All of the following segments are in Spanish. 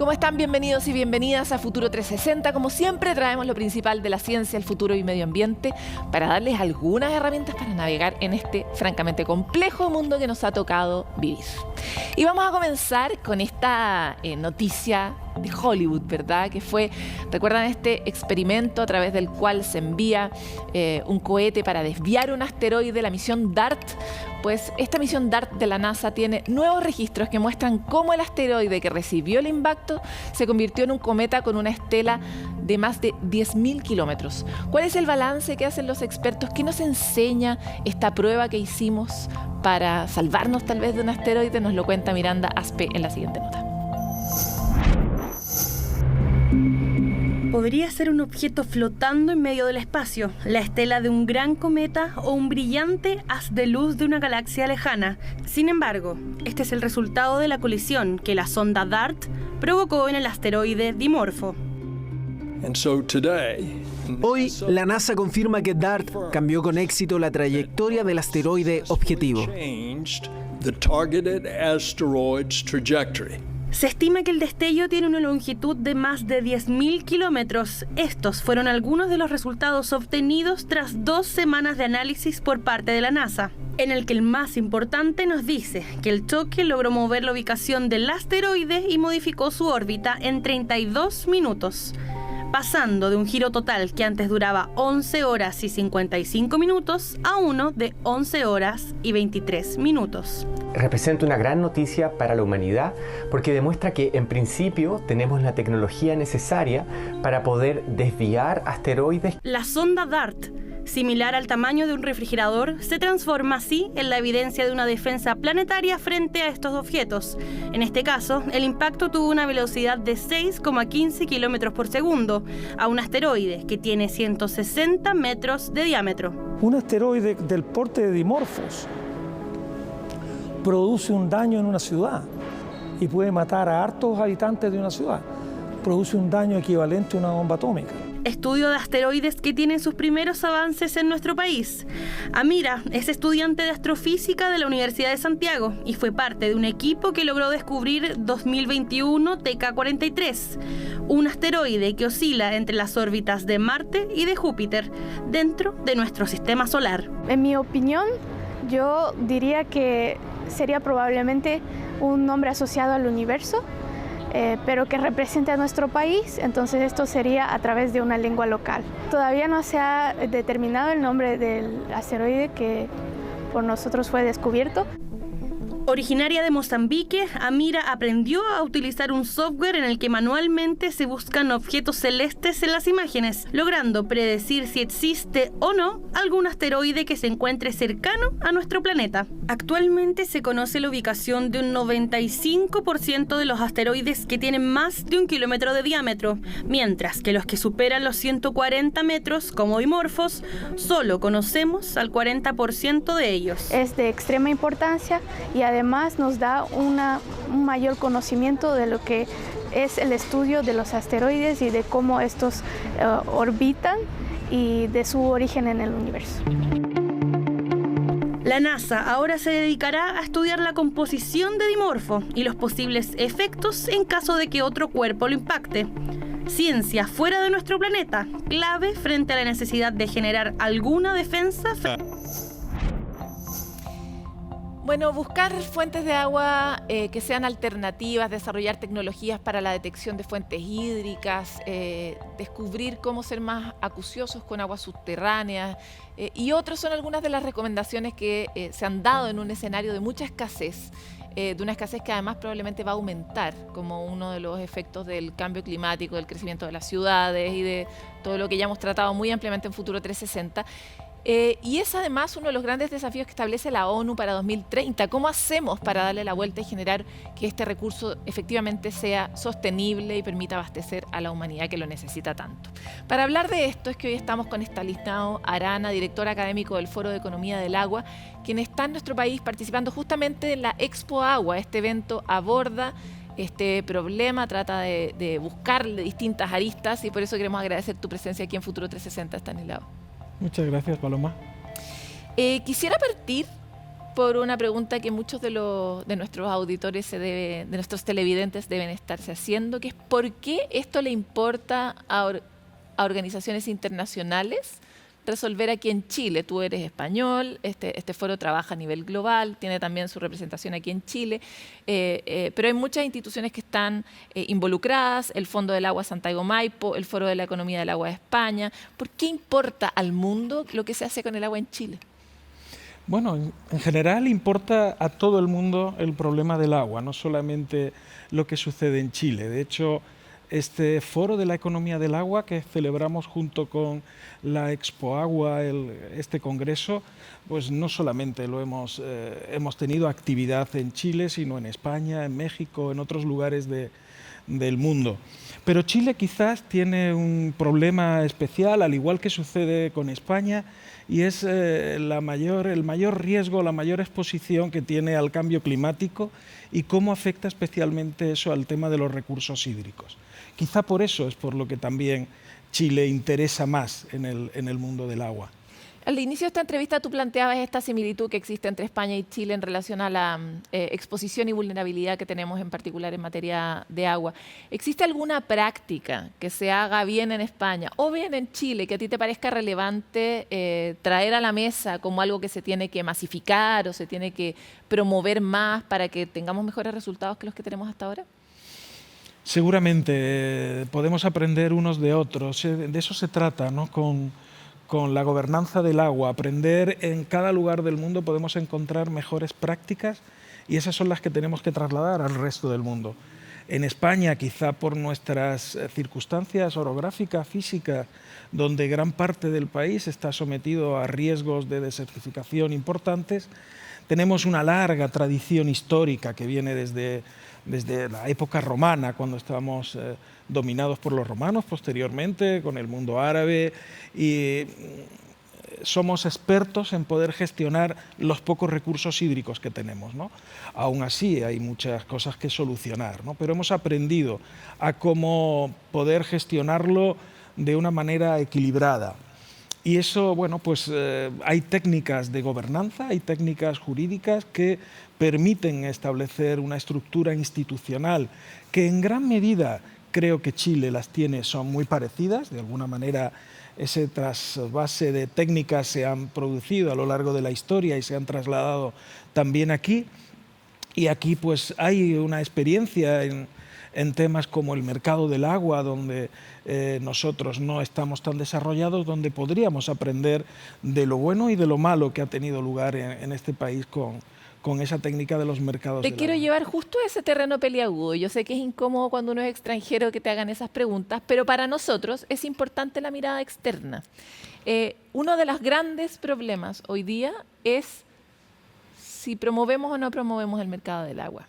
¿Cómo están? Bienvenidos y bienvenidas a Futuro 360. Como siempre, traemos lo principal de la ciencia, el futuro y medio ambiente para darles algunas herramientas para navegar en este francamente complejo mundo que nos ha tocado vivir. Y vamos a comenzar con esta noticia de Hollywood, ¿verdad? Que fue, ¿recuerdan este experimento a través del cual se envía un cohete para desviar un asteroide, la misión DART? Pues esta misión DART de la NASA tiene nuevos registros que muestran cómo el asteroide que recibió el impacto se convirtió en un cometa con una estela de más de 10.000 kilómetros. ¿Cuál es el balance que hacen los expertos? ¿Qué nos enseña esta prueba que hicimos para salvarnos tal vez de un asteroide? Nos lo cuenta Miranda Aspe en la siguiente nota. Podría ser un objeto flotando en medio del espacio, la estela de un gran cometa o un brillante haz de luz de una galaxia lejana. Sin embargo, este es el resultado de la colisión que la sonda DART provocó en el asteroide Dimorfo. Hoy, la NASA confirma que DART cambió con éxito la trayectoria del asteroide objetivo. Se estima que el destello tiene una longitud de más de 10.000 kilómetros. Estos fueron algunos de los resultados obtenidos tras 2 semanas de análisis por parte de la NASA, en el que el más importante nos dice que el choque logró mover la ubicación del asteroide y modificó su órbita en 32 minutos. Pasando de un giro total que antes duraba 11 horas y 55 minutos a uno de 11 horas y 23 minutos. Representa una gran noticia para la humanidad porque demuestra que en principio tenemos la tecnología necesaria para poder desviar asteroides. La sonda DART, similar al tamaño de un refrigerador, se transforma así en la evidencia de una defensa planetaria frente a estos objetos. En este caso, el impacto tuvo una velocidad de 6,15 kilómetros por segundo a un asteroide que tiene 160 metros de diámetro. Un asteroide del porte de Dimorphos produce un daño en una ciudad y puede matar a hartos habitantes de una ciudad. Produce un daño equivalente a una bomba atómica. Estudio de asteroides que tienen sus primeros avances en nuestro país. Amira es estudiante de astrofísica de la Universidad de Santiago y fue parte de un equipo que logró descubrir 2021 TK-43, un asteroide que oscila entre las órbitas de Marte y de Júpiter, dentro de nuestro sistema solar. En mi opinión, yo diría que sería probablemente un nombre asociado al universo, pero que represente a nuestro país, entonces esto sería a través de una lengua local. Todavía no se ha determinado el nombre del asteroide que por nosotros fue descubierto. Originaria de Mozambique, Amira aprendió a utilizar un software en el que manualmente se buscan objetos celestes en las imágenes, logrando predecir si existe o no algún asteroide que se encuentre cercano a nuestro planeta. Actualmente se conoce la ubicación de un 95% de los asteroides que tienen más de 1 kilómetro de diámetro, mientras que los que superan los 140 metros, como Dimorphos, solo conocemos al 40% de ellos. Es de extrema importancia y además nos da un mayor conocimiento de lo que es el estudio de los asteroides y de cómo estos orbitan y de su origen en el universo. La NASA ahora se dedicará a estudiar la composición de Dimorfo y los posibles efectos en caso de que otro cuerpo lo impacte. Ciencia fuera de nuestro planeta, clave frente a la necesidad de generar alguna defensa. Bueno, buscar fuentes de agua que sean alternativas, desarrollar tecnologías para la detección de fuentes hídricas, descubrir cómo ser más acuciosos con aguas subterráneas y otras son algunas de las recomendaciones que se han dado en un escenario de mucha escasez, de una escasez que además probablemente va a aumentar como uno de los efectos del cambio climático, del crecimiento de las ciudades y de todo lo que ya hemos tratado muy ampliamente en Futuro 360. Y es además uno de los grandes desafíos que establece la ONU para 2030. ¿Cómo hacemos para darle la vuelta y generar que este recurso efectivamente sea sostenible y permita abastecer a la humanidad que lo necesita tanto? Para hablar de esto es que hoy estamos con Estanislao Arana, director académico del Foro de Economía del Agua, quien está en nuestro país participando justamente en la Expo Agua. Este evento aborda este problema, trata de buscarle distintas aristas y por eso queremos agradecer tu presencia aquí en Futuro 360, Estanislao. Muchas gracias, Paloma. Quisiera partir por una pregunta que muchos de nuestros auditores, de nuestros televidentes deben estarse haciendo, que es ¿por qué esto le importa a organizaciones internacionales resolver aquí en Chile? Tú eres español, este foro trabaja a nivel global, tiene también su representación aquí en Chile, pero hay muchas instituciones que están involucradas, el Fondo del Agua Santiago Maipo, el Foro de la Economía del Agua de España. ¿Por qué importa al mundo lo que se hace con el agua en Chile? Bueno, en general importa a todo el mundo el problema del agua, no solamente lo que sucede en Chile. De hecho, este Foro de la Economía del Agua que celebramos junto con la Expo Agua, este congreso, pues no solamente hemos tenido actividad en Chile, sino en España, en México, en otros lugares del mundo. Pero Chile quizás tiene un problema especial, al igual que sucede con España, y es el mayor riesgo, la mayor exposición que tiene al cambio climático y cómo afecta especialmente eso al tema de los recursos hídricos. Quizá por eso es por lo que también Chile interesa más en el mundo del agua. Al inicio de esta entrevista tú planteabas esta similitud que existe entre España y Chile en relación a la exposición y vulnerabilidad que tenemos en particular en materia de agua. ¿Existe alguna práctica que se haga bien en España o bien en Chile que a ti te parezca relevante traer a la mesa como algo que se tiene que masificar o se tiene que promover más para que tengamos mejores resultados que los que tenemos hasta ahora? Seguramente podemos aprender unos de otros, de eso se trata, ¿no? Con la gobernanza del agua, aprender en cada lugar del mundo podemos encontrar mejores prácticas y esas son las que tenemos que trasladar al resto del mundo. En España, quizá por nuestras circunstancias orográficas, físicas, donde gran parte del país está sometido a riesgos de desertificación importantes, tenemos una larga tradición histórica que viene desde la época romana, cuando estábamos dominados por los romanos, posteriormente con el mundo árabe, y somos expertos en poder gestionar los pocos recursos hídricos que tenemos, ¿no? Aún así hay muchas cosas que solucionar, ¿no? Pero hemos aprendido a cómo poder gestionarlo de una manera equilibrada. Y eso, bueno, pues hay técnicas de gobernanza, hay técnicas jurídicas que permiten establecer una estructura institucional que en gran medida creo que Chile las tiene, son muy parecidas, de alguna manera ese trasvase de técnicas se han producido a lo largo de la historia y se han trasladado también aquí. Y aquí pues hay una experiencia en temas como el mercado del agua, donde nosotros no estamos tan desarrollados, donde podríamos aprender de lo bueno y de lo malo que ha tenido lugar en este país con esa técnica de los mercados del agua. Te quiero llevar justo a ese terreno peliagudo. Yo sé que es incómodo cuando uno es extranjero que te hagan esas preguntas, pero para nosotros es importante la mirada externa. Uno de los grandes problemas hoy día es si promovemos o no promovemos el mercado del agua.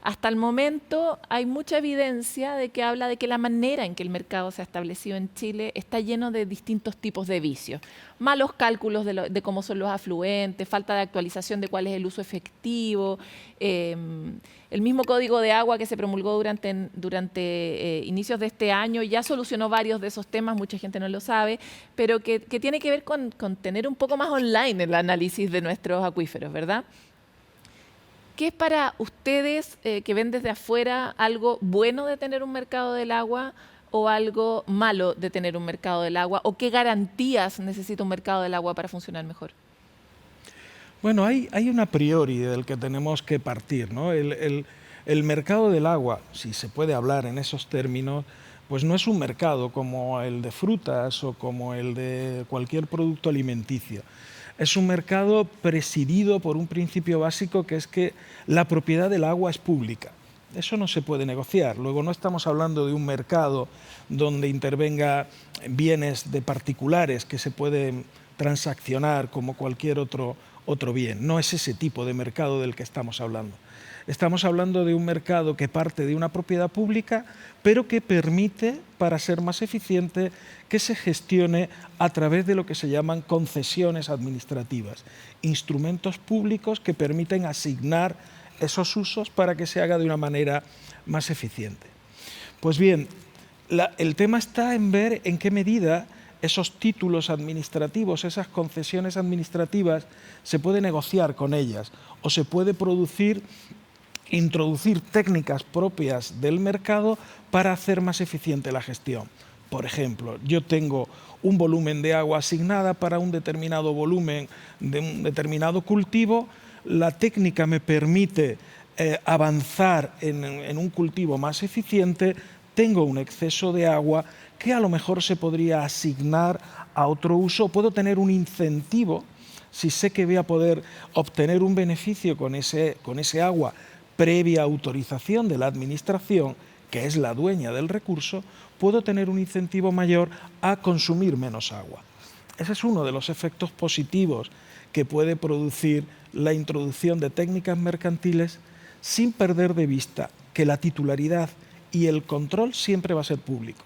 Hasta el momento hay mucha evidencia de que habla de que la manera en que el mercado se ha establecido en Chile está lleno de distintos tipos de vicios. Malos cálculos de cómo son los afluentes, falta de actualización de cuál es el uso efectivo, el mismo código de agua que se promulgó durante inicios de este año ya solucionó varios de esos temas, mucha gente no lo sabe, pero que tiene que ver con tener un poco más online el análisis de nuestros acuíferos, ¿verdad? ¿Qué es para ustedes que ven desde afuera algo bueno de tener un mercado del agua o algo malo de tener un mercado del agua? ¿O qué garantías necesita un mercado del agua para funcionar mejor? Bueno, hay un a priori del que tenemos que partir, ¿no? El mercado del agua, si se puede hablar en esos términos, pues no es un mercado como el de frutas o como el de cualquier producto alimenticio. Es un mercado presidido por un principio básico que es que la propiedad del agua es pública. Eso no se puede negociar. Luego no estamos hablando de un mercado donde intervenga bienes de particulares que se pueden transaccionar como cualquier otro bien. No es ese tipo de mercado del que estamos hablando. Estamos hablando de un mercado que parte de una propiedad pública, pero que permite, para ser más eficiente, que se gestione a través de lo que se llaman concesiones administrativas, instrumentos públicos que permiten asignar esos usos para que se haga de una manera más eficiente. Pues bien, el tema está en ver en qué medida esos títulos administrativos, esas concesiones administrativas, se puede negociar con ellas o se puede introducir técnicas propias del mercado para hacer más eficiente la gestión. Por ejemplo, yo tengo un volumen de agua asignada para un determinado volumen de un determinado cultivo, la técnica me permite avanzar en un cultivo más eficiente, tengo un exceso de agua que a lo mejor se podría asignar a otro uso, puedo tener un incentivo, si sé que voy a poder obtener un beneficio con ese agua previa autorización de la administración, que es la dueña del recurso, puedo tener un incentivo mayor a consumir menos agua. Ese es uno de los efectos positivos que puede producir la introducción de técnicas mercantiles sin perder de vista que la titularidad y el control siempre va a ser público.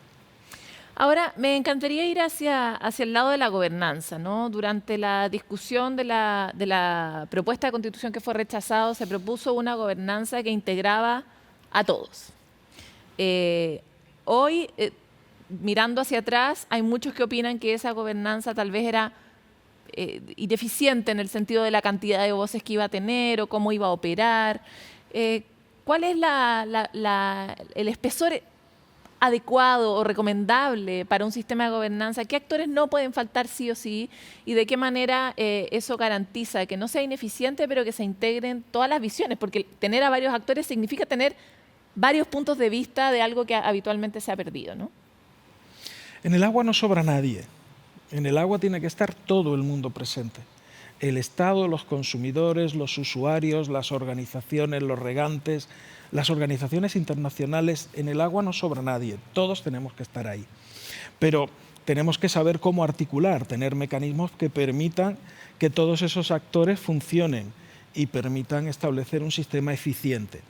Ahora, me encantaría ir hacia el lado de la gobernanza, ¿no? Durante la discusión de la propuesta de constitución que fue rechazado, se propuso una gobernanza que integraba a todos. Hoy, mirando hacia atrás, hay muchos que opinan que esa gobernanza tal vez era ineficiente en el sentido de la cantidad de voces que iba a tener o cómo iba a operar. ¿Cuál es el espesor adecuado o recomendable para un sistema de gobernanza? ¿Qué actores no pueden faltar sí o sí? ¿Y de qué manera eso garantiza que no sea ineficiente, pero que se integren todas las visiones? Porque tener a varios actores significa tener varios puntos de vista de algo que habitualmente se ha perdido, ¿no? En el agua no sobra nadie. En el agua tiene que estar todo el mundo presente. El Estado, los consumidores, los usuarios, las organizaciones, los regantes, las organizaciones internacionales. En el agua no sobra nadie, todos tenemos que estar ahí. Pero tenemos que saber cómo articular, tener mecanismos que permitan que todos esos actores funcionen y permitan establecer un sistema eficiente.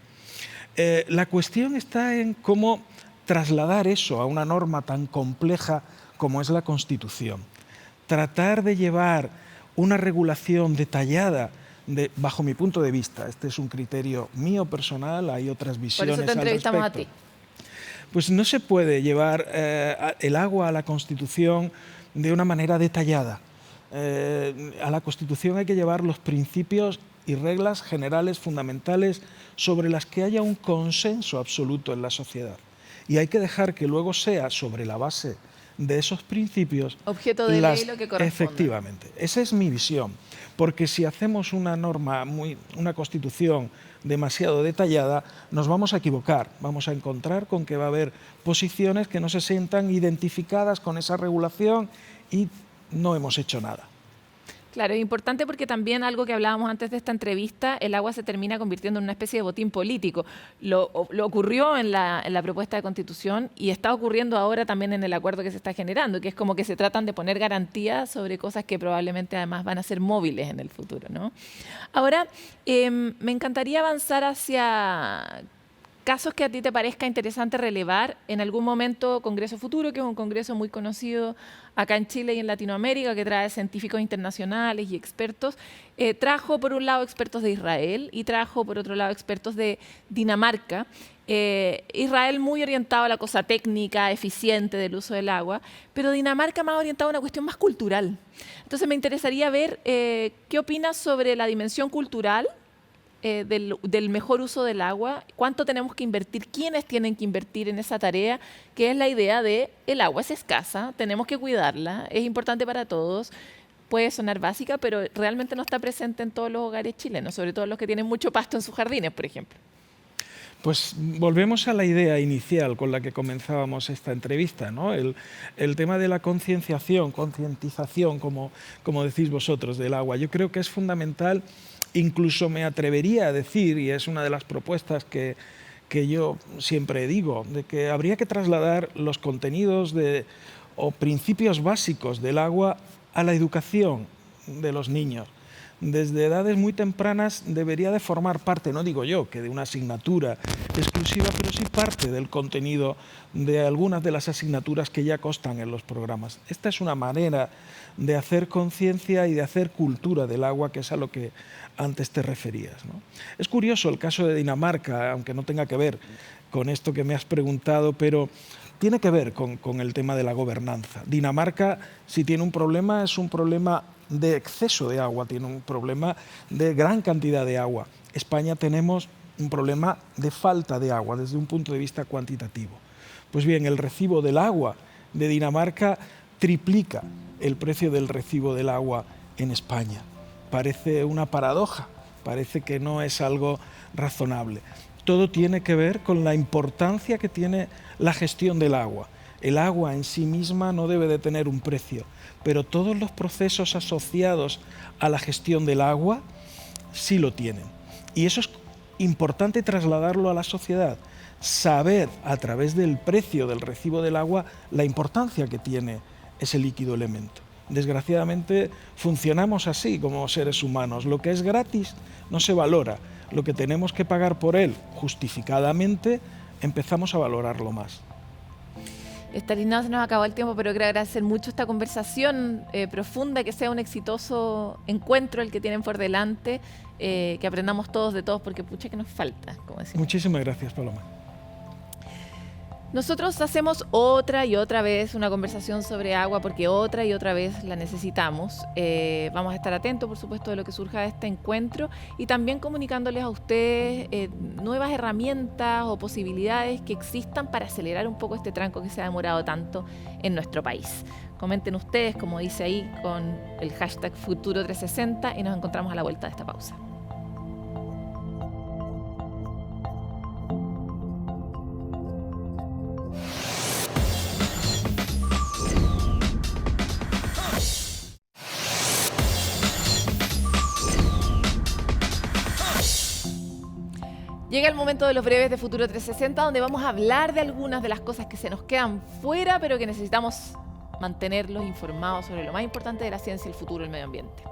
La cuestión está en cómo trasladar eso a una norma tan compleja como es la Constitución. Tratar de llevar una regulación detallada, bajo mi punto de vista, este es un criterio mío personal, hay otras visiones al respecto. Por eso te entrevistamos a ti. Pues no se puede llevar el agua a la Constitución de una manera detallada. A la Constitución hay que llevar los principios y reglas generales fundamentales sobre las que haya un consenso absoluto en la sociedad. Y hay que dejar que luego sea sobre la base de esos principios objeto de ley lo que corresponde. Efectivamente, esa es mi visión, porque si hacemos una norma, una Constitución demasiado detallada, nos vamos a equivocar, vamos a encontrar con que va a haber posiciones que no se sientan identificadas con esa regulación y no hemos hecho nada. Claro, es importante porque también algo que hablábamos antes de esta entrevista, el agua se termina convirtiendo en una especie de botín político. Lo ocurrió en la propuesta de Constitución y está ocurriendo ahora también en el acuerdo que se está generando, que es como que se tratan de poner garantías sobre cosas que probablemente además van a ser móviles en el futuro, ¿no? Ahora, me encantaría avanzar hacia casos que a ti te parezca interesante relevar. En algún momento Congreso Futuro, que es un congreso muy conocido acá en Chile y en Latinoamérica, que trae científicos internacionales y expertos, trajo por un lado expertos de Israel y trajo por otro lado expertos de Dinamarca. Israel muy orientado a la cosa técnica, eficiente del uso del agua, pero Dinamarca más orientado a una cuestión más cultural. Entonces me interesaría ver qué opinas sobre la dimensión cultural del mejor uso del agua, cuánto tenemos que invertir, quiénes tienen que invertir en esa tarea, que es la idea de el agua es escasa, tenemos que cuidarla, es importante para todos, puede sonar básica, pero realmente no está presente en todos los hogares chilenos, sobre todo los que tienen mucho pasto en sus jardines, por ejemplo. Pues volvemos a la idea inicial con la que comenzábamos esta entrevista, ¿no? El tema de la concientización, como decís vosotros, del agua. Yo creo que es fundamental. Incluso me atrevería a decir, y es una de las propuestas que yo siempre digo, de que habría que trasladar los contenidos o principios básicos del agua a la educación de los niños. Desde edades muy tempranas debería de formar parte, no digo yo que de una asignatura exclusiva, pero sí parte del contenido de algunas de las asignaturas que ya constan en los programas. Esta es una manera de hacer conciencia y de hacer cultura del agua, que es a lo antes te referías, ¿no? Es curioso el caso de Dinamarca, aunque no tenga que ver con esto que me has preguntado, pero tiene que ver con el tema de la gobernanza. Dinamarca, si tiene un problema, es un problema de exceso de agua, tiene un problema de gran cantidad de agua. España tenemos un problema de falta de agua desde un punto de vista cuantitativo. Pues bien, el recibo del agua de Dinamarca triplica el precio del recibo del agua en España. Parece una paradoja, parece que no es algo razonable. Todo tiene que ver con la importancia que tiene la gestión del agua. El agua en sí misma no debe de tener un precio, pero todos los procesos asociados a la gestión del agua sí lo tienen. Y eso es importante trasladarlo a la sociedad, saber a través del precio del recibo del agua la importancia que tiene ese líquido elemento. Desgraciadamente funcionamos así como seres humanos. Lo que es gratis no se valora. Lo que tenemos que pagar por él justificadamente, empezamos a valorarlo más. Estanislao, se nos acabó el tiempo, pero quiero agradecer mucho esta conversación profunda, que sea un exitoso encuentro el que tienen por delante, que aprendamos todos de todos, porque pucha que nos falta, como decimos. Muchísimas gracias, Paloma. Nosotros hacemos otra y otra vez una conversación sobre agua porque otra y otra vez la necesitamos. Vamos a estar atentos, por supuesto, de lo que surja de este encuentro y también comunicándoles a ustedes nuevas herramientas o posibilidades que existan para acelerar un poco este tranco que se ha demorado tanto en nuestro país. Comenten ustedes, como dice ahí, con el hashtag Futuro360 y nos encontramos a la vuelta de esta pausa. Llega el momento de los breves de Futuro 360, donde vamos a hablar de algunas de las cosas que se nos quedan fuera, pero que necesitamos mantenerlos informados sobre lo más importante de la ciencia, el futuro y el medio ambiente.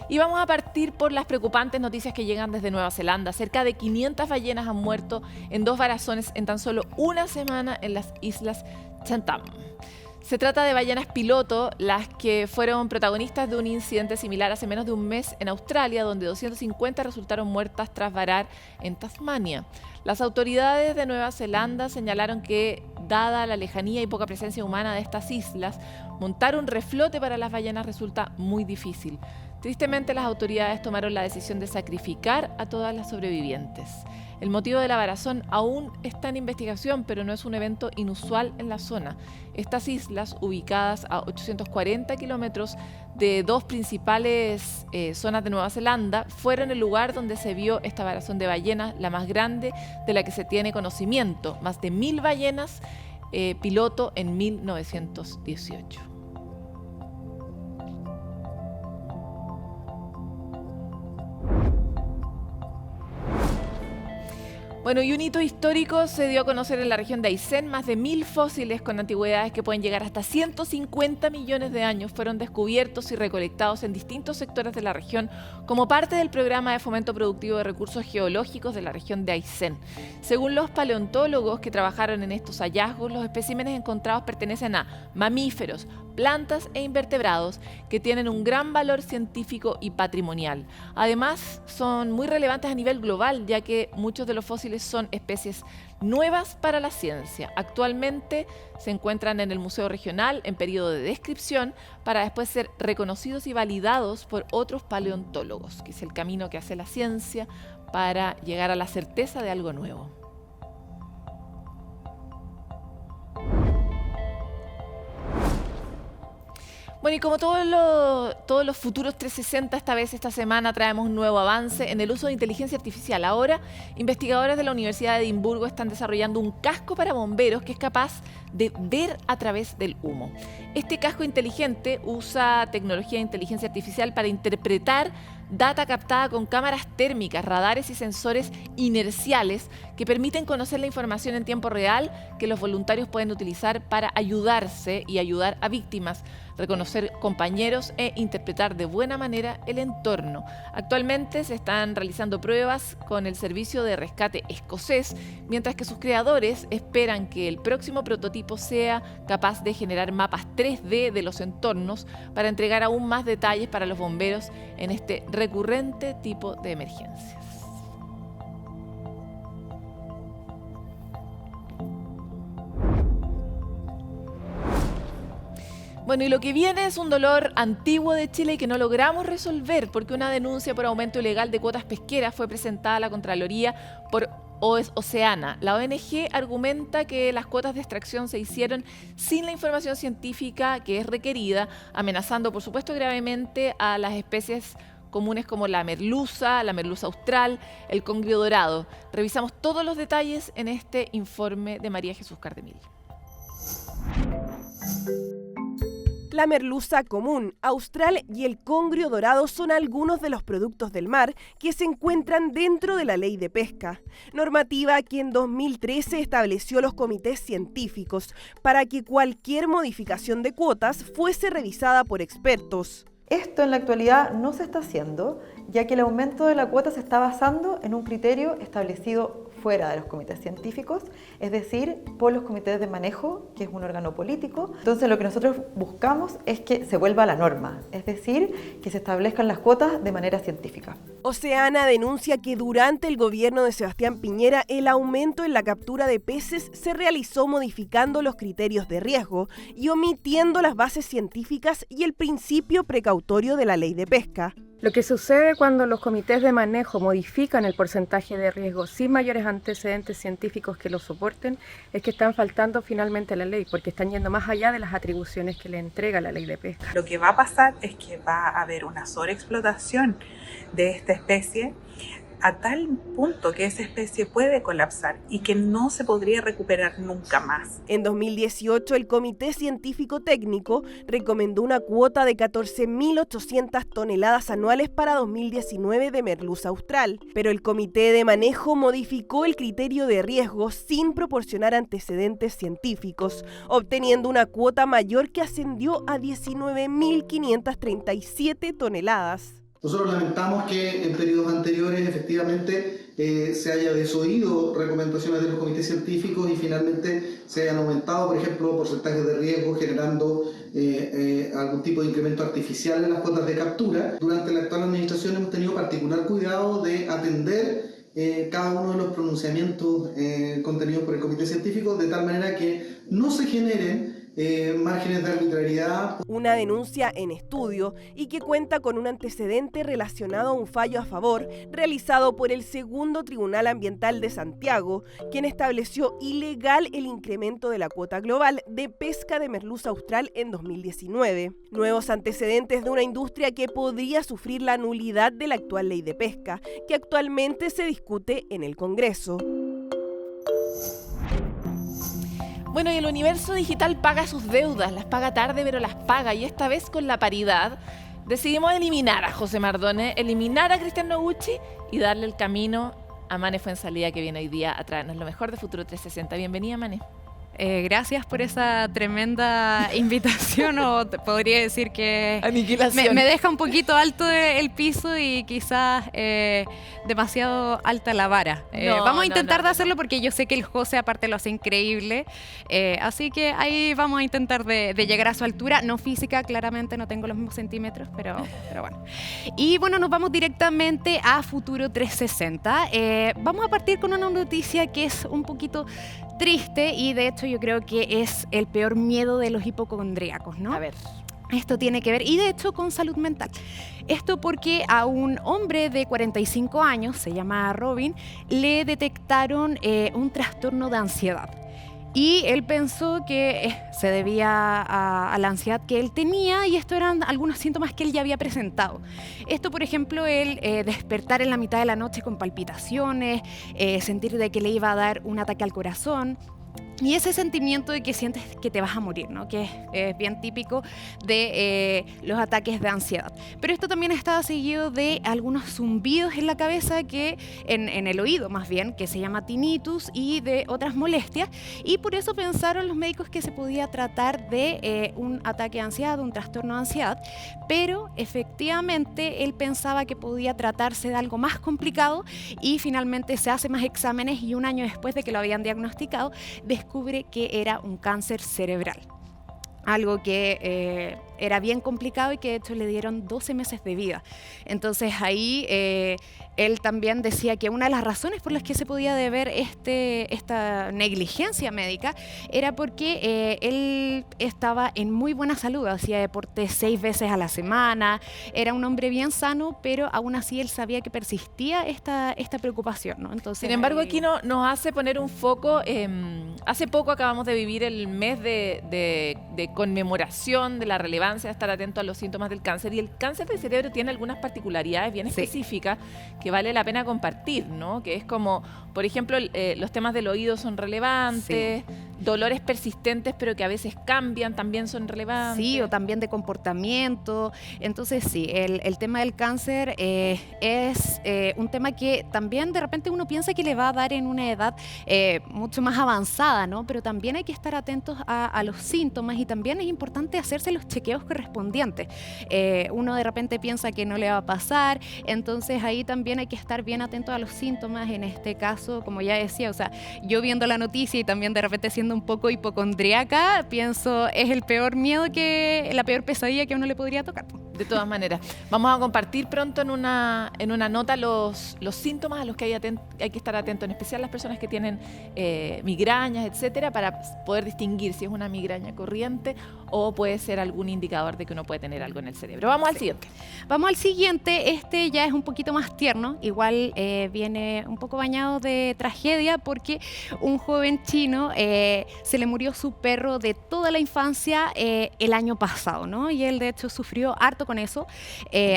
Y vamos a partir por las preocupantes noticias que llegan desde Nueva Zelanda. Cerca de 500 ballenas han muerto en 2 varazones en tan solo una semana en las islas Chatham. Se trata de ballenas piloto, las que fueron protagonistas de un incidente similar hace menos de un mes en Australia, donde 250 resultaron muertas tras varar en Tasmania. Las autoridades de Nueva Zelanda señalaron que, dada la lejanía y poca presencia humana de estas islas, montar un reflote para las ballenas resulta muy difícil. Tristemente, las autoridades tomaron la decisión de sacrificar a todas las sobrevivientes. El motivo de la varazón aún está en investigación, pero no es un evento inusual en la zona. Estas islas, ubicadas a 840 kilómetros de 2 principales zonas de Nueva Zelanda, fueron el lugar donde se vio esta varazón de ballenas, la más grande de la que se tiene conocimiento. Más de 1000 ballenas piloto en 1918. Bueno, y un hito histórico se dio a conocer en la región de Aysén. Más de 1000 fósiles con antigüedades que pueden llegar hasta 150 millones de años fueron descubiertos y recolectados en distintos sectores de la región como parte del programa de fomento productivo de recursos geológicos de la región de Aysén. Según los paleontólogos que trabajaron en estos hallazgos, los especímenes encontrados pertenecen a mamíferos, plantas e invertebrados que tienen un gran valor científico y patrimonial. Además, son muy relevantes a nivel global, ya que muchos de los fósiles son especies nuevas para la ciencia. Actualmente se encuentran en el Museo Regional en periodo de descripción para después ser reconocidos y validados por otros paleontólogos, que es el camino que hace la ciencia para llegar a la certeza de algo nuevo. Bueno, y como todos los futuros 360, esta semana traemos un nuevo avance en el uso de inteligencia artificial. Ahora, investigadores de la Universidad de Edimburgo están desarrollando un casco para bomberos que es capaz de ver a través del humo. Este casco inteligente usa tecnología de inteligencia artificial para interpretar data captada con cámaras térmicas, radares y sensores inerciales que permiten conocer la información en tiempo real que los voluntarios pueden utilizar para ayudarse y ayudar a víctimas. reconocer compañeros e interpretar de buena manera el entorno. Actualmente se están realizando pruebas con el servicio de rescate escocés, mientras que sus creadores esperan que el próximo prototipo sea capaz de generar mapas 3D de los entornos para entregar aún más detalles para los bomberos en este recurrente tipo de emergencias. Bueno, y lo que viene es un dolor antiguo de Chile y que no logramos resolver porque una denuncia por aumento ilegal de cuotas pesqueras fue presentada a la Contraloría por Oceana. La ONG argumenta que las cuotas de extracción se hicieron sin la información científica que es requerida, amenazando, por supuesto, gravemente a las especies comunes como la merluza austral, el congrio dorado. Revisamos todos los detalles en este informe de María Jesús Cardemil. La merluza común, austral y el congrio dorado son algunos de los productos del mar que se encuentran dentro de la Ley de Pesca, normativa que en 2013 estableció los comités científicos para que cualquier modificación de cuotas fuese revisada por expertos. Esto en la actualidad no se está haciendo, ya que el aumento de la cuota se está basando en un criterio establecido fuera de los comités científicos, es decir, por los comités de manejo, que es un órgano político. Entonces lo que nosotros buscamos es que se vuelva a la norma, es decir, que se establezcan las cuotas de manera científica. Oceana denuncia que durante el gobierno de Sebastián Piñera el aumento en la captura de peces se realizó modificando los criterios de riesgo y omitiendo las bases científicas y el principio precautorio de la Ley de Pesca. Lo que sucede cuando los comités de manejo modifican el porcentaje de riesgo sin mayores antecedentes científicos que lo soporten es que están faltando finalmente a la ley, porque están yendo más allá de las atribuciones que le entrega la Ley de Pesca. Lo que va a pasar es que va a haber una sobreexplotación de esta especie a tal punto que esa especie puede colapsar y que no se podría recuperar nunca más. En 2018, el Comité Científico Técnico recomendó una cuota de 14.800 toneladas anuales para 2019 de merluza austral, pero el Comité de Manejo modificó el criterio de riesgo sin proporcionar antecedentes científicos, obteniendo una cuota mayor que ascendió a 19.537 toneladas. Nosotros lamentamos que en periodos anteriores efectivamente se haya desoído recomendaciones de los comités científicos y finalmente se hayan aumentado, por ejemplo, porcentajes de riesgo generando algún tipo de incremento artificial en las cuotas de captura. Durante la actual administración hemos tenido particular cuidado de atender cada uno de los pronunciamientos contenidos por el comité científico de tal manera que no se generen márgenes de arbitrariedad. Una denuncia en estudio y que cuenta con un antecedente relacionado a un fallo a favor realizado por el Segundo Tribunal Ambiental de Santiago, quien estableció ilegal el incremento de la cuota global de pesca de merluza austral en 2019. Nuevos antecedentes de una industria que podría sufrir la nulidad de la actual Ley de Pesca, que actualmente se discute en el Congreso. Bueno, y el universo digital paga sus deudas, las paga tarde, pero las paga. Y esta vez con la paridad decidimos eliminar a José Mardone, eliminar a Cristian Noguchi y darle el camino a Mane Fuenzalía, que viene hoy día a traernos lo mejor de Futuro 360. Bienvenida, Mane. Gracias por esa tremenda invitación, o podría decir que aniquilación. Me deja un poquito alto el piso y quizás demasiado alta la vara. Vamos a intentar de hacerlo porque yo sé que el José aparte lo hace increíble, así que ahí vamos a intentar de llegar a su altura, no física, claramente no tengo los mismos centímetros, pero bueno. Y bueno, nos vamos directamente a Futuro 360. Vamos a partir con una noticia que es un poquito triste y de hecho yo creo que es el peor miedo de los hipocondríacos, ¿no? A ver. Esto tiene que ver, y de hecho con salud mental. Esto porque a un hombre de 45 años, se llama Robin, le detectaron un trastorno de ansiedad. Y él pensó que se debía a la ansiedad que él tenía, y estos eran algunos síntomas que él ya había presentado. Esto, por ejemplo, el despertar en la mitad de la noche con palpitaciones, sentir de que le iba a dar un ataque al corazón, Y ese sentimiento de que sientes que te vas a morir, ¿no? Que es bien típico de los ataques de ansiedad. Pero esto también estaba seguido de algunos zumbidos en la cabeza, en el oído más bien, que se llama tinnitus, y de otras molestias. Y por eso pensaron los médicos que se podía tratar de un ataque de ansiedad, un trastorno de ansiedad. Pero efectivamente él pensaba que podía tratarse de algo más complicado, y finalmente se hace más exámenes y un año después de que lo habían diagnosticado, descubre que era un cáncer cerebral. Algo que era bien complicado y que de hecho le dieron 12 meses de vida. Entonces ahí él también decía que una de las razones por las que se podía deber esta negligencia médica era porque él estaba en muy buena salud, hacía deporte 6 veces a la semana, era un hombre bien sano, pero aún así él sabía que persistía esta preocupación, ¿no? Entonces, sin embargo, aquí nos hace poner un foco. Hace poco acabamos de vivir el mes de conmemoración de la relevancia de estar atento a los síntomas del cáncer, y el cáncer del cerebro tiene algunas particularidades bien específicas que vale la pena compartir, ¿no? Que es como, por ejemplo, los temas del oído son relevantes, dolores persistentes pero que a veces cambian también son relevantes. Sí, o también de comportamiento. Entonces sí, el tema del cáncer es un tema que también de repente uno piensa que le va a dar en una edad mucho más avanzada, ¿no? Pero también hay que estar atentos a los síntomas, y también es importante hacerse los chequeos correspondientes. Uno de repente piensa que no le va a pasar, entonces ahí también hay que estar bien atento a los síntomas. En este caso, como ya decía, o sea, yo viendo la noticia y también de repente siendo un poco hipocondríaca, pienso es el peor miedo, la peor pesadilla que a uno le podría tocar. De todas maneras, vamos a compartir pronto en una nota los síntomas a los que hay que estar atentos, en especial las personas que tienen migrañas, etcétera, para poder distinguir si es una migraña corriente o puede ser algún indicador de que uno puede tener algo en el cerebro. Vamos al siguiente. Vamos al siguiente. Este ya es un poquito más tierno, igual viene un poco bañado de tragedia, porque un joven chino se le murió su perro de toda la infancia el año pasado, ¿no? Y él de hecho sufrió harto con eso.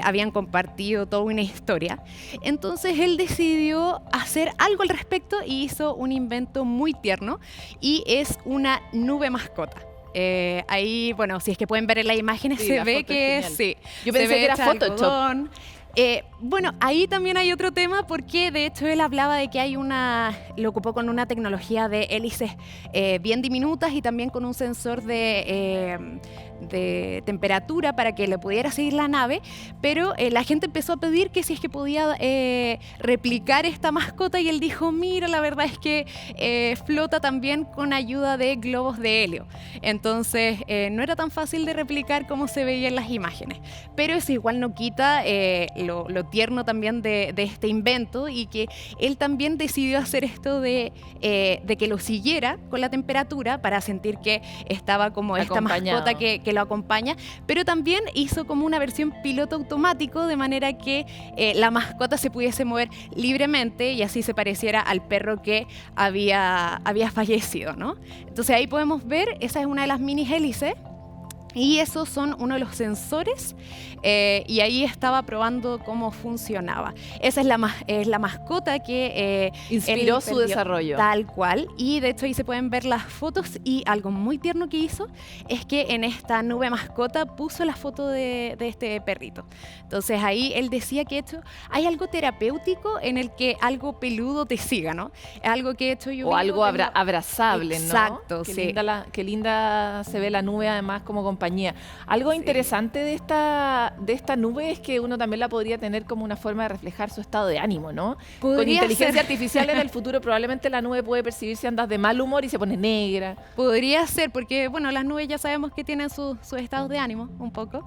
Habían compartido toda una historia. Entonces él decidió hacer algo al respecto y hizo un invento muy tierno, y es una nube mascota. Ahí, bueno, si es que pueden ver en las imágenes, sí, se ve que sí. Yo pensé que era Photoshop. Bueno, ahí también hay otro tema, porque de hecho él hablaba de que lo ocupó con una tecnología de hélices bien diminutas, y también con un sensor de temperatura para que le pudiera seguir la nave, pero la gente empezó a pedir que si es que podía replicar esta mascota, y él dijo, mira, la verdad es que flota también con ayuda de globos de helio. Entonces no era tan fácil de replicar como se veía en las imágenes, pero eso igual no quita lo tierno también de este invento, y que él también decidió hacer esto de que lo siguiera con la temperatura para sentir que estaba como esta mascota que lo acompaña, pero también hizo como una versión piloto automático, de manera que la mascota se pudiese mover libremente y así se pareciera al perro que había fallecido, ¿no? Entonces ahí podemos ver, esa es una de las mini hélices, y esos son uno de los sensores, y ahí estaba probando cómo funcionaba. Esa es la mascota que inspiró su desarrollo. Tal cual. Y de hecho ahí se pueden ver las fotos, y algo muy tierno que hizo es que en esta nube mascota puso la foto de este perrito. Entonces ahí él decía que de hecho hay algo terapéutico en el que algo peludo te siga, ¿no? Es algo que de hecho yo o algo abrazable, ¿no? Exacto, sí. Qué linda se ve la nube, además, como compañía. Algo interesante de esta nube es que uno también la podría tener como una forma de reflejar su estado de ánimo, ¿no? Con inteligencia artificial en el futuro probablemente la nube puede percibir si andas de mal humor y se pone negra. Podría ser, porque bueno, las nubes ya sabemos que tienen sus estados de ánimo un poco,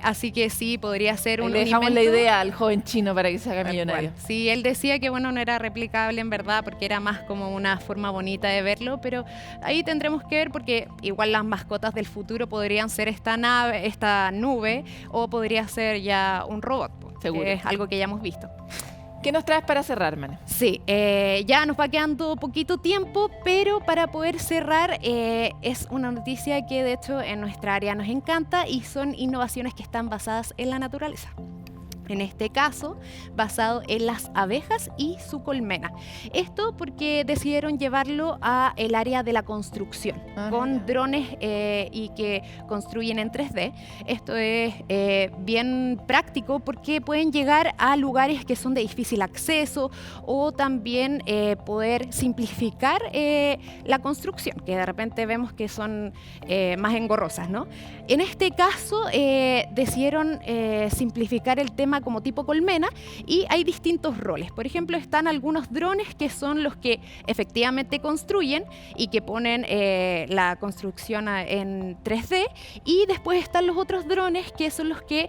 así que sí, podría ser un invento. Le dejamos la idea al joven chino para que se haga millonario. Sí, él decía que bueno, no era replicable en verdad, porque era más como una forma bonita de verlo, pero ahí tendremos que ver, porque igual las mascotas del futuro podrían ser esta nube, o podría ser ya un robot, seguro. Que es algo que ya hemos visto. ¿Qué nos traes para cerrar, Mana? Sí, ya nos va quedando poquito tiempo, pero para poder cerrar es una noticia que de hecho en nuestra área nos encanta, y son innovaciones que están basadas en la naturaleza. En este caso, basado en las abejas y su colmena. Esto porque decidieron llevarlo a el área de la construcción, con drones y que construyen en 3D. Esto es bien práctico porque pueden llegar a lugares que son de difícil acceso o también poder simplificar la construcción, que de repente vemos que son más engorrosas, ¿no? En este caso, decidieron simplificar el tema como tipo colmena y hay distintos roles. Por ejemplo, están algunos drones que son los que efectivamente construyen y que ponen la construcción en 3D, y después están los otros drones que son los que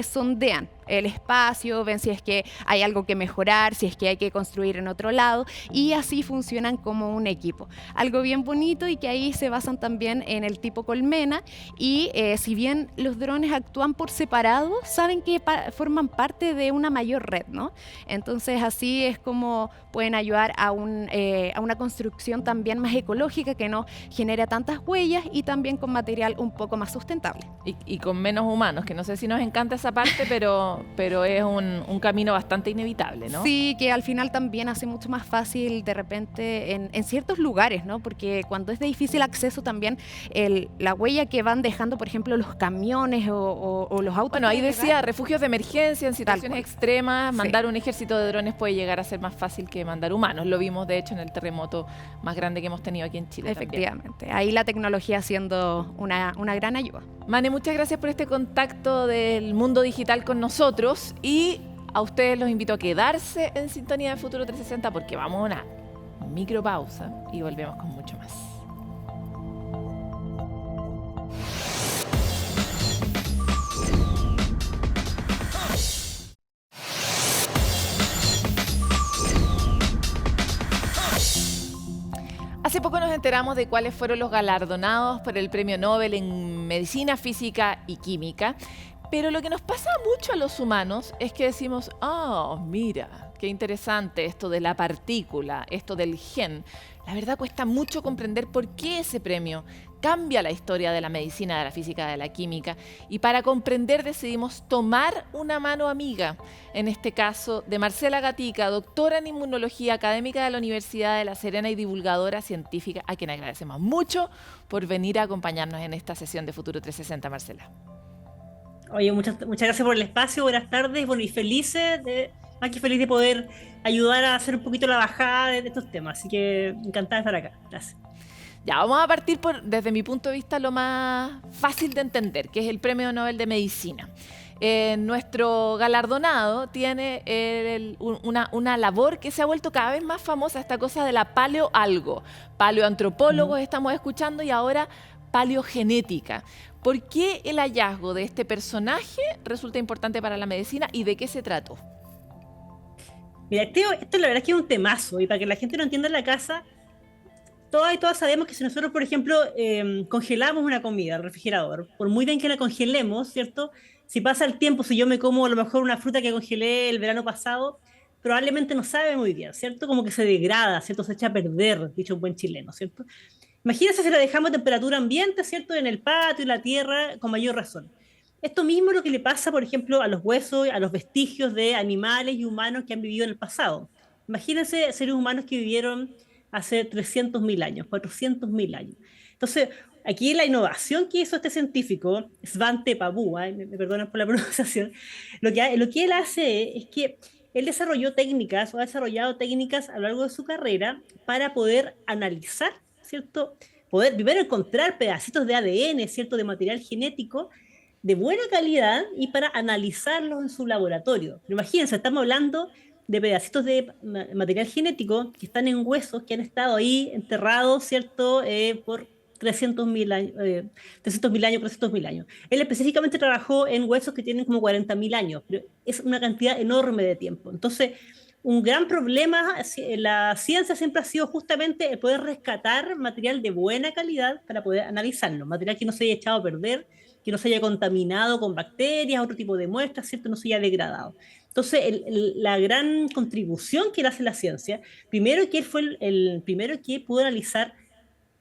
sondean el espacio, ven si es que hay algo que mejorar, si es que hay que construir en otro lado, y así funcionan como un equipo. Algo bien bonito y que ahí se basan también en el tipo colmena, y si bien los drones actúan por separado, saben que forman parte de una mayor red, ¿no? Entonces así es como pueden ayudar a una construcción también más ecológica, que no genera tantas huellas y también con material un poco más sustentable. Y con menos humanos, que no sé si nos encanta esa parte, pero es un camino bastante inevitable, ¿no? Sí, que al final también hace mucho más fácil de repente en ciertos lugares, ¿no? Porque cuando es de difícil acceso también la huella que van dejando, por ejemplo, los camiones o los autos. Bueno, ahí decía, refugios de emergencia en situaciones extremas, mandar un ejército de drones puede llegar a ser más fácil que mandar humanos. Lo vimos, de hecho, en el terremoto más grande que hemos tenido aquí en Chile. Efectivamente. También. Ahí la tecnología siendo una gran ayuda. Mane, muchas gracias por este contacto del mundo digital con nosotros, y a ustedes los invito a quedarse en sintonía de Futuro 360 porque vamos a una micropausa y volvemos con mucho más. Hace poco nos enteramos de cuáles fueron los galardonados por el Premio Nobel en Medicina, Física y Química, pero lo que nos pasa mucho a los humanos es que decimos, oh, mira, qué interesante esto de la partícula, esto del gen. La verdad cuesta mucho comprender por qué ese premio cambia la historia de la medicina, de la física, de la química, y para comprender decidimos tomar una mano amiga, en este caso de Marcela Gatica, doctora en inmunología, académica de la Universidad de La Serena y divulgadora científica, a quien agradecemos mucho por venir a acompañarnos en esta sesión de Futuro 360, Marcela. Oye, muchas gracias por el espacio, buenas tardes, bueno, y más que feliz de poder ayudar a hacer un poquito la bajada de estos temas, así que encantada de estar acá, gracias. Ya, vamos a partir desde mi punto de vista, lo más fácil de entender, que es el Premio Nobel de Medicina. Nuestro galardonado tiene una labor que se ha vuelto cada vez más famosa, esta cosa de la paleoalgo. Paleoantropólogos estamos escuchando, y ahora paleogenética. ¿Por qué el hallazgo de este personaje resulta importante para la medicina y de qué se trató? Mira, esto la verdad es que es un temazo, y para que la gente no entienda en la casa, todas y todas sabemos que si nosotros, por ejemplo, congelamos una comida al refrigerador, por muy bien que la congelemos, ¿cierto? Si pasa el tiempo, si yo me como a lo mejor una fruta que congelé el verano pasado, probablemente no sabe muy bien, ¿cierto? Como que se degrada, ¿cierto? Se echa a perder, dicho un buen chileno, ¿cierto? Imagínense si la dejamos a temperatura ambiente, ¿cierto? En el patio, en la tierra, con mayor razón. Esto mismo es lo que le pasa, por ejemplo, a los huesos, a los vestigios de animales y humanos que han vivido en el pasado. Imagínense seres humanos que vivieron hace 300.000 años, 400.000 años. Entonces, aquí la innovación que hizo este científico, Svante Pääbo, me perdonan por la pronunciación, lo que él hace es que él desarrolló técnicas, o ha desarrollado técnicas a lo largo de su carrera para poder analizar, ¿cierto? Poder primero encontrar pedacitos de ADN, ¿cierto? De material genético de buena calidad, y para analizarlos en su laboratorio. Pero imagínense, estamos hablando de pedacitos de material genético que están en huesos que han estado ahí enterrados, ¿cierto? Por 300.000 años, 400.000 años. Él específicamente trabajó en huesos que tienen como 40.000 años, pero es una cantidad enorme de tiempo. Entonces, un gran problema en la ciencia siempre ha sido justamente el poder rescatar material de buena calidad para poder analizarlo, material que no se haya echado a perder, que no se haya contaminado con bacterias, otro tipo de muestras, ¿cierto? No se haya degradado. Entonces, la gran contribución que él hace a la ciencia, primero que él fue el primero que pudo analizar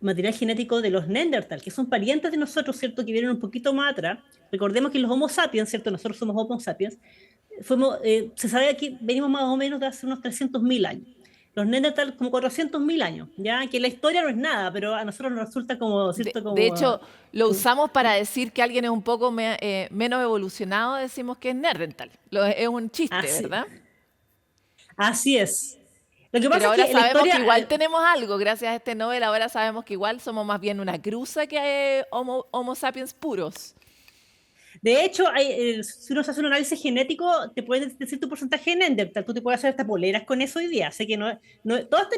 material genético de los Neandertal, que son parientes de nosotros, ¿cierto? Que vienen un poquito más atrás. Recordemos que los Homo sapiens, ¿cierto? Nosotros somos Homo sapiens. se sabe que venimos más o menos de hace unos 300.000 años. Los Neandertal como 400.000 años, ya que la historia no es nada, pero a nosotros nos resulta como, ¿cierto? De hecho, lo usamos para decir que alguien es un poco menos evolucionado, decimos que es Neandertal. Es un chiste, ¿verdad? Así es. Lo que pero pasa ahora es que sabemos historia, que igual tenemos algo, gracias a este Nobel, ahora sabemos que igual somos más bien una cruza que homo sapiens puros. De hecho, si uno se hace un análisis genético, te puedes decir tu porcentaje de Neandertal. Tú te puedes hacer hasta poleras con eso hoy día. Así que todas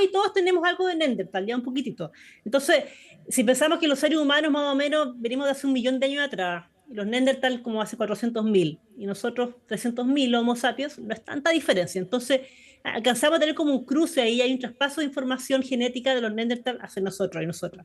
y todos tenemos algo de Neandertal, ya un poquitito. Entonces, si pensamos que los seres humanos más o menos venimos de hace 1.000.000 de años atrás, y los Neandertal como hace 400.000, y nosotros 300.000 Homo sapiens, no es tanta diferencia. Entonces, alcanzamos a tener como un cruce ahí, hay un traspaso de información genética de los Neandertal hacia nosotros y nosotras.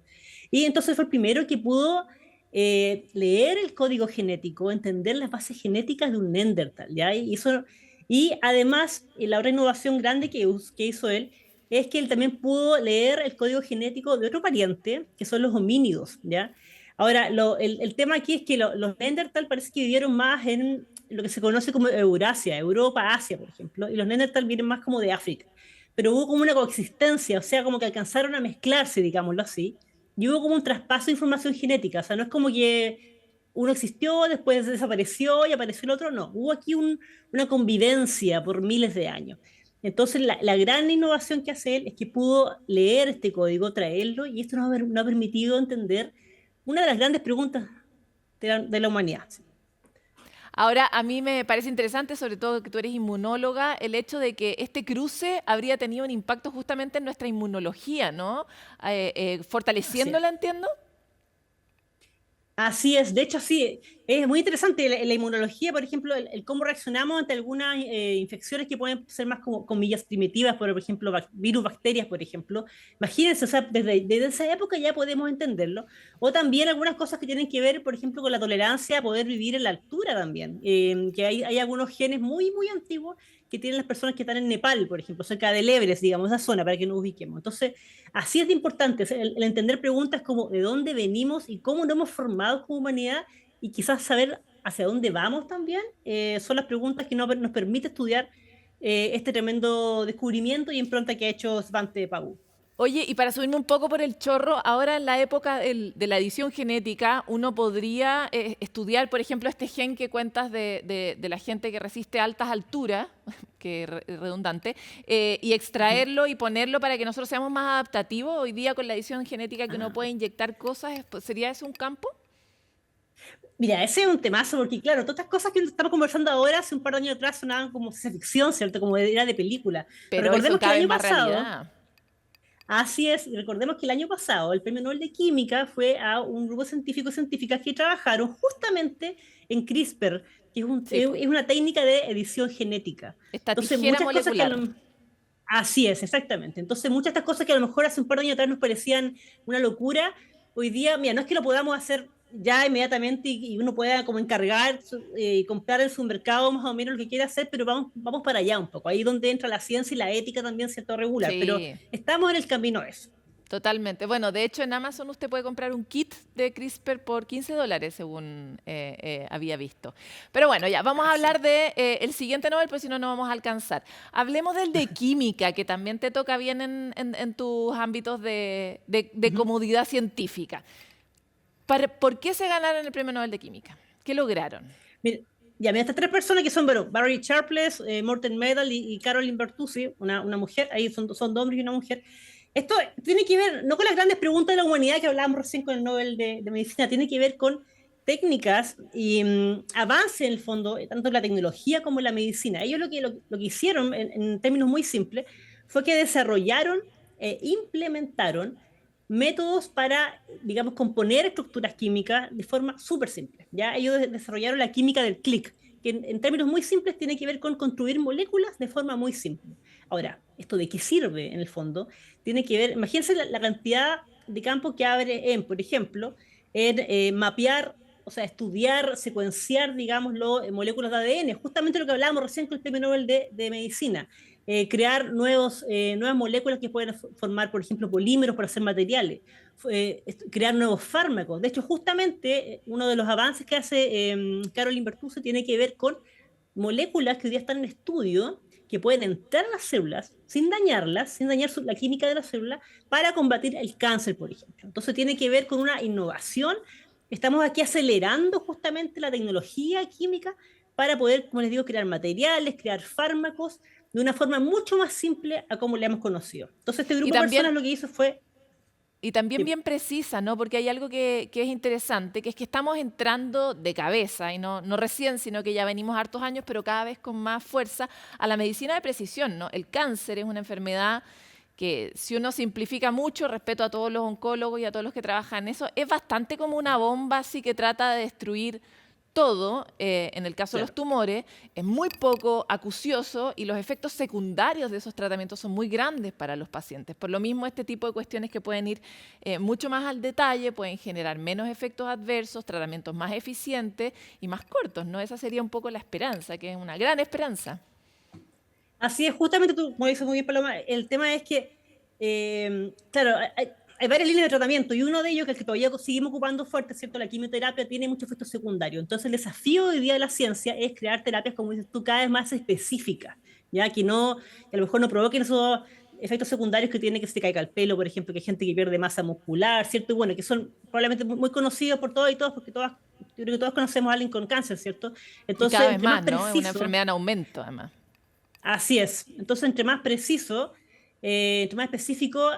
Y entonces fue el primero que pudo leer el código genético, entender las bases genéticas de un Neandertal, ¿ya? Y además, la otra innovación grande que hizo él es que él también pudo leer el código genético de otro pariente, que son los homínidos, ¿ya? Ahora, el tema aquí es que los Neandertal parece que vivieron más en lo que se conoce como Eurasia, Europa, Asia, por ejemplo, y los Neandertal vienen más como de África. Pero hubo como una coexistencia, o sea, como que alcanzaron a mezclarse, digámoslo así, y hubo como un traspaso de información genética, o sea, no es como que uno existió, después desapareció y apareció el otro, no, hubo aquí una convivencia por miles de años. Entonces, la gran innovación que hace él es que pudo leer este código, traerlo, y esto nos ha permitido entender una de las grandes preguntas de la humanidad. Ahora, a mí me parece interesante, sobre todo que tú eres inmunóloga, el hecho de que este cruce habría tenido un impacto justamente en nuestra inmunología, ¿no? Fortaleciéndola, entiendo. Así es, de hecho sí, es muy interesante la inmunología, por ejemplo, el cómo reaccionamos ante algunas infecciones que pueden ser más como comillas primitivas, por ejemplo, virus, bacterias, por ejemplo. Imagínense, o sea, desde esa época ya podemos entenderlo. O también algunas cosas que tienen que ver, por ejemplo, con la tolerancia a poder vivir en la altura también, que hay algunos genes muy, muy antiguos que tienen las personas que están en Nepal, por ejemplo, cerca del Everest, digamos, esa zona, para que nos ubiquemos. Entonces, así es de importante, el entender preguntas como de dónde venimos y cómo nos hemos formado como humanidad, y quizás saber hacia dónde vamos también, son las preguntas que nos permite estudiar este tremendo descubrimiento y impronta que ha hecho Svante Pääbo. Oye, y para subirme un poco por el chorro, ahora en la época de la edición genética, uno podría estudiar, por ejemplo, este gen que cuentas de la gente que resiste a altas alturas, que redundante, y extraerlo y ponerlo para que nosotros seamos más adaptativos. Hoy día con la edición genética que uno puede inyectar cosas, ¿sería ese un campo? Mira, ese es un temazo, porque claro, todas estas cosas que estamos conversando ahora, hace un par de años atrás sonaban como ciencia ficción, ¿cierto? Como era de película. Pero recordemos que el año más pasado... realidad. Así es, y recordemos que el año pasado el Premio Nobel de Química fue a un grupo científico y científicas que trabajaron justamente en CRISPR, que es una técnica de edición genética. Esta Entonces, tijera muchas molecular. cosas así es, exactamente. Entonces, muchas de estas cosas que a lo mejor hace un par de años atrás nos parecían una locura, hoy día, mira, no es que lo podamos hacer ya inmediatamente y uno pueda como encargar y comprar en su mercado más o menos lo que quiera hacer, pero vamos para allá un poco. Ahí es donde entra la ciencia y la ética también, cierto, regular. Sí. Pero estamos en el camino a eso. Totalmente. Bueno, de hecho en Amazon usted puede comprar un kit de CRISPR por $15, según había visto. Pero bueno, ya, vamos a hablar de el siguiente Nobel, pues si no, no vamos a alcanzar. Hablemos del de química, que también te toca bien en tus ámbitos de comodidad científica. ¿Por qué se ganaron el Premio Nobel de Química? ¿Qué lograron? Mira, estas tres personas que son, bueno, Barry Sharpless, Morten Medal y Caroline Bertuzzi, una mujer, ahí son dos hombres y una mujer. Esto tiene que ver, no con las grandes preguntas de la humanidad que hablábamos recién con el Nobel de Medicina, tiene que ver con técnicas y avance en el fondo, tanto en la tecnología como en la medicina. Ellos lo que hicieron, en términos muy simples, fue que desarrollaron e implementaron métodos para, digamos, componer estructuras químicas de forma súper simple. ¿Ya? Ellos desarrollaron la química del clic, que en términos muy simples tiene que ver con construir moléculas de forma muy simple. Ahora, ¿esto de qué sirve en el fondo? Tiene que ver, imagínense la cantidad de campo que abre por ejemplo, en mapear, o sea, estudiar, secuenciar, digámoslo, moléculas de ADN, justamente lo que hablábamos recién con el Premio Nobel de Medicina. Crear nuevas moléculas que pueden formar, por ejemplo, polímeros para hacer materiales, crear nuevos fármacos. De hecho, justamente uno de los avances que hace Caroline Bertuzzi tiene que ver con moléculas que hoy día están en estudio que pueden entrar a las células sin dañarlas, sin dañar la química de la célula, para combatir el cáncer, por ejemplo. Entonces tiene que ver con una innovación. Estamos aquí acelerando justamente la tecnología química para poder, como les digo, crear materiales, crear fármacos de una forma mucho más simple a como la hemos conocido. Entonces este grupo de personas lo que hizo fue... Y también bien precisa, ¿no? Porque hay algo que es interesante, que es que estamos entrando de cabeza, y no recién, sino que ya venimos hartos años, pero cada vez con más fuerza, a la medicina de precisión, ¿no? El cáncer es una enfermedad que, si uno simplifica mucho, respeto a todos los oncólogos y a todos los que trabajan en eso, es bastante como una bomba así que trata de destruir todo. En el caso de los tumores, es muy poco acucioso y los efectos secundarios de esos tratamientos son muy grandes para los pacientes. Por lo mismo, este tipo de cuestiones que pueden ir mucho más al detalle, pueden generar menos efectos adversos, tratamientos más eficientes y más cortos, ¿no? Esa sería un poco la esperanza, que es una gran esperanza. Así es, justamente tú, como dices muy bien, Paloma, el tema es que, claro, hay varias líneas de tratamiento y uno de ellos, que es el que todavía seguimos ocupando fuerte, ¿cierto? La quimioterapia tiene muchos efectos secundarios. Entonces el desafío hoy día de la ciencia es crear terapias, como dices tú, cada vez más específicas, ya que a lo mejor no provoquen esos efectos secundarios que tiene que se caiga el pelo, por ejemplo, que hay gente que pierde masa muscular, ¿cierto? Y bueno, que son probablemente muy conocidos por todos y todos, porque yo creo que todos conocemos a alguien con cáncer, ¿cierto? Entonces, y cada vez más, ¿no? Es una enfermedad en aumento, además. Así es. Entonces, entre más preciso, entre más específico,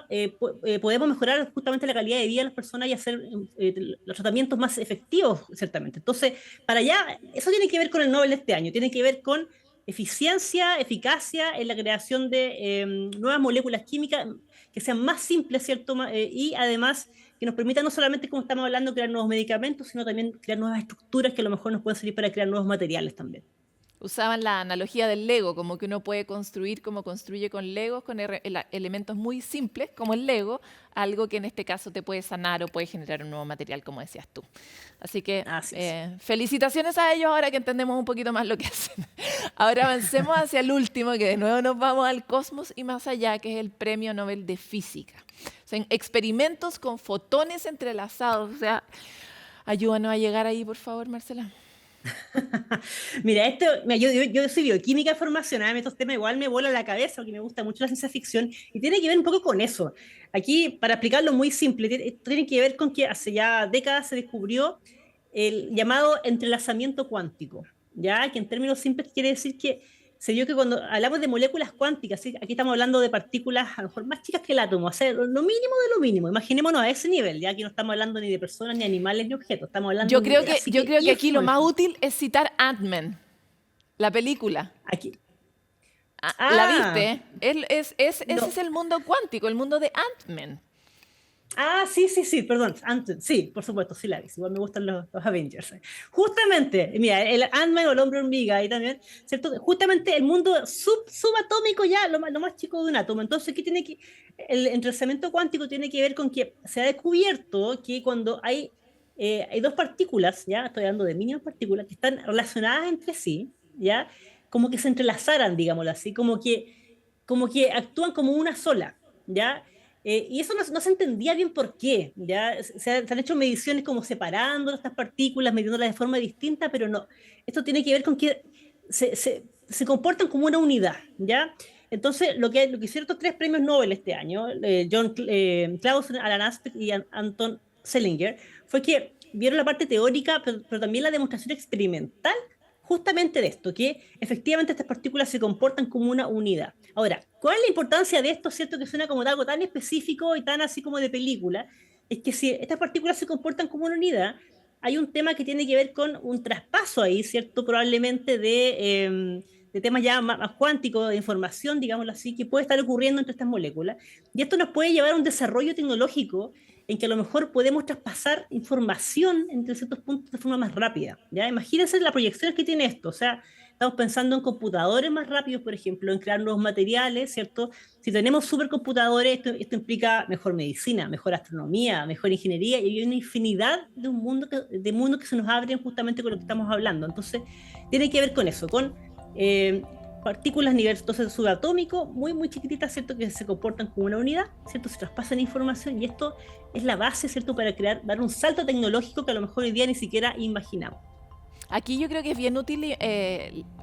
podemos mejorar justamente la calidad de vida de las personas y hacer los tratamientos más efectivos, ciertamente. Entonces, para allá, eso tiene que ver con el Nobel de este año, tiene que ver con eficiencia, eficacia en la creación de nuevas moléculas químicas que sean más simples, ¿cierto? Y además que nos permitan no solamente, como estamos hablando, crear nuevos medicamentos, sino también crear nuevas estructuras que a lo mejor nos pueden servir para crear nuevos materiales también. Usaban la analogía del Lego, como que uno puede construir como construye con Legos, con elementos muy simples, como el Lego, algo que en este caso te puede sanar o puede generar un nuevo material, como decías tú. Así que felicitaciones a ellos ahora que entendemos un poquito más lo que hacen. Ahora avancemos hacia el último, que de nuevo nos vamos al cosmos y más allá, que es el Premio Nobel de Física. O sea, experimentos con fotones entrelazados. O sea, ayúdanos a llegar ahí, por favor, Marcela. Mira, yo soy bioquímica de formación, estos temas igual me vuelan la cabeza, porque me gusta mucho la ciencia ficción, y tiene que ver un poco con eso. Aquí, para explicarlo muy simple, tiene que ver con que hace ya décadas se descubrió el llamado entrelazamiento cuántico, ¿ya? Que en términos simples quiere decir que se vio que cuando hablamos de moléculas cuánticas, ¿sí? Aquí estamos hablando de partículas a lo mejor más chicas que el átomo, o sea, lo mínimo de lo mínimo. Imaginémonos a ese nivel, ya que no estamos hablando ni de personas, ni animales, ni objetos. Estamos hablando yo creo que aquí lo más útil es citar Ant-Man, la película. Aquí. ¿La viste? Ese es el mundo cuántico, el mundo de Ant-Man. Sí, perdón. Sí, por supuesto, sí la vi. Igual me gustan los Avengers. Justamente, mira, el Ant-Man o el hombre hormiga ahí también, ¿cierto? Justamente el mundo subatómico ya, lo más chico de un átomo. Entonces, el entrelazamiento cuántico tiene que ver con que se ha descubierto que cuando hay dos partículas, ya estoy hablando de mínimas partículas, que están relacionadas entre sí, ya, como que se entrelazaran, digámoslo así, como que actúan como una sola, ya. Y eso no se entendía bien por qué, ¿ya? Se han hecho mediciones como separando estas partículas, midiéndolas de forma distinta, pero no. Esto tiene que ver con que se comportan como una unidad, ¿ya? Entonces, lo que hicieron estos 3 premios Nobel este año, John Clausen, Alan Aspect y Anton Selinger, fue que vieron la parte teórica, pero también la demostración experimental justamente de esto, que efectivamente estas partículas se comportan como una unidad. Ahora, ¿cuál es la importancia de esto, cierto, que suena como algo tan específico y tan así como de película? Es que si estas partículas se comportan como una unidad, hay un tema que tiene que ver con un traspaso ahí, cierto, probablemente de temas ya más cuánticos, de información, digámoslo así, que puede estar ocurriendo entre estas moléculas. Y esto nos puede llevar a un desarrollo tecnológico en que a lo mejor podemos traspasar información entre ciertos puntos de forma más rápida, ¿ya? Imagínense las proyecciones que tiene esto, o sea, estamos pensando en computadores más rápidos, por ejemplo, en crear nuevos materiales, ¿cierto? Si tenemos supercomputadores, esto implica mejor medicina, mejor astronomía, mejor ingeniería, y hay una infinidad de mundos que se nos abren justamente con lo que estamos hablando. Entonces, tiene que ver con eso, con partículas a nivel subatómico, muy chiquititas, ¿cierto? Que se comportan como una unidad, ¿cierto? Se traspasan información y esto es la base, ¿cierto? Para dar un salto tecnológico que a lo mejor hoy día ni siquiera imaginamos. Aquí yo creo que es bien útil,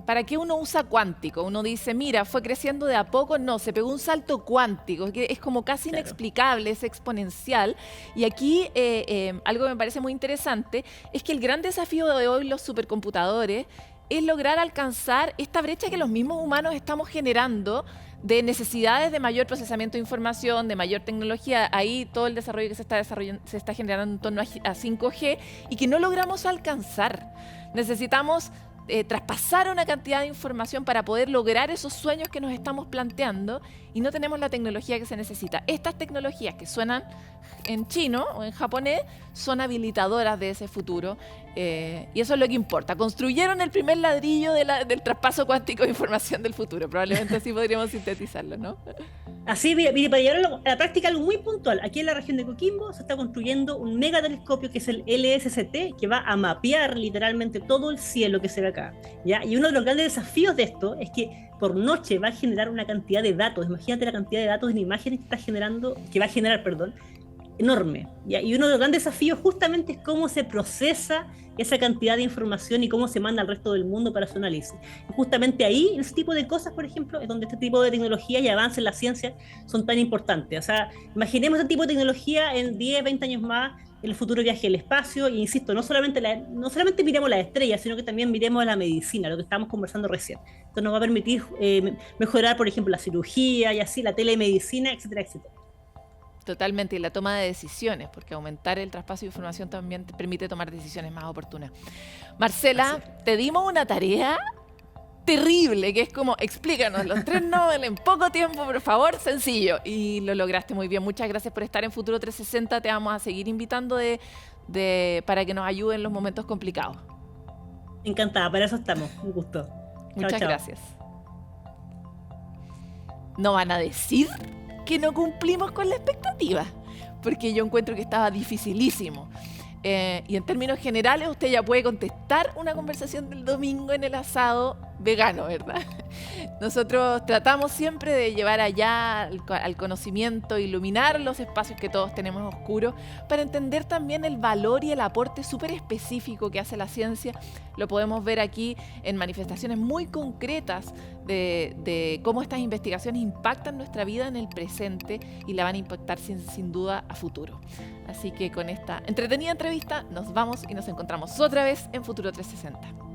¿para qué uno usa cuántico? Uno dice, mira, fue creciendo de a poco. No, se pegó un salto cuántico, que es como casi inexplicable, es exponencial. Y aquí algo que me parece muy interesante es que el gran desafío de hoy los supercomputadores es lograr alcanzar esta brecha que los mismos humanos estamos generando de necesidades de mayor procesamiento de información, de mayor tecnología. Ahí todo el desarrollo que se está generando en torno a 5G y que no logramos alcanzar. Necesitamos traspasar una cantidad de información para poder lograr esos sueños que nos estamos planteando y no tenemos la tecnología que se necesita. Estas tecnologías que suenan en chino o en japonés son habilitadoras de ese futuro y eso es lo que importa. Construyeron el primer ladrillo del traspaso cuántico de información del futuro. Probablemente así podríamos sintetizarlo, ¿no? Así, mire, para llevarlo a la práctica, algo muy puntual. Aquí en la región de Coquimbo se está construyendo un megatelescopio que es el LSCT, que va a mapear literalmente todo el cielo que se ve acá, ¿ya? Y uno de los grandes desafíos de esto es que por noche va a generar una cantidad de datos. Imagínate la cantidad de datos en imágenes que va a generar, enorme, ¿ya? Y uno de los grandes desafíos justamente es cómo se procesa esa cantidad de información y cómo se manda al resto del mundo para su análisis. Y justamente ahí, en ese tipo de cosas, por ejemplo, es donde este tipo de tecnología y avances en la ciencia son tan importantes. O sea, imaginemos este tipo de tecnología en 10, 20 años más, en el futuro viaje al espacio, e insisto, no solamente miremos las estrellas, sino que también miremos la medicina, lo que estábamos conversando recién. Esto nos va a permitir mejorar, por ejemplo, la cirugía y así, la telemedicina, etcétera, etcétera. Totalmente, y la toma de decisiones, porque aumentar el traspaso de información también te permite tomar decisiones más oportunas. Marcela, te dimos una tarea terrible, que es como, explícanos los 3 Nobel en poco tiempo, por favor, sencillo. Y lo lograste muy bien. Muchas gracias por estar en Futuro 360. Te vamos a seguir invitando para que nos ayude en los momentos complicados. Encantada, para eso estamos. Un gusto. Muchas gracias. ¿No van a decir que no cumplimos con la expectativa? Porque yo encuentro que estaba dificilísimo. Y en términos generales usted ya puede contestar una conversación del domingo en el asado vegano, ¿verdad? Nosotros tratamos siempre de llevar allá al conocimiento, iluminar los espacios que todos tenemos oscuros, para entender también el valor y el aporte súper específico que hace la ciencia. Lo podemos ver aquí en manifestaciones muy concretas de cómo estas investigaciones impactan nuestra vida en el presente y la van a impactar sin duda a futuro. Así que con esta entretenida entrevista nos vamos y nos encontramos otra vez en Futuro 360.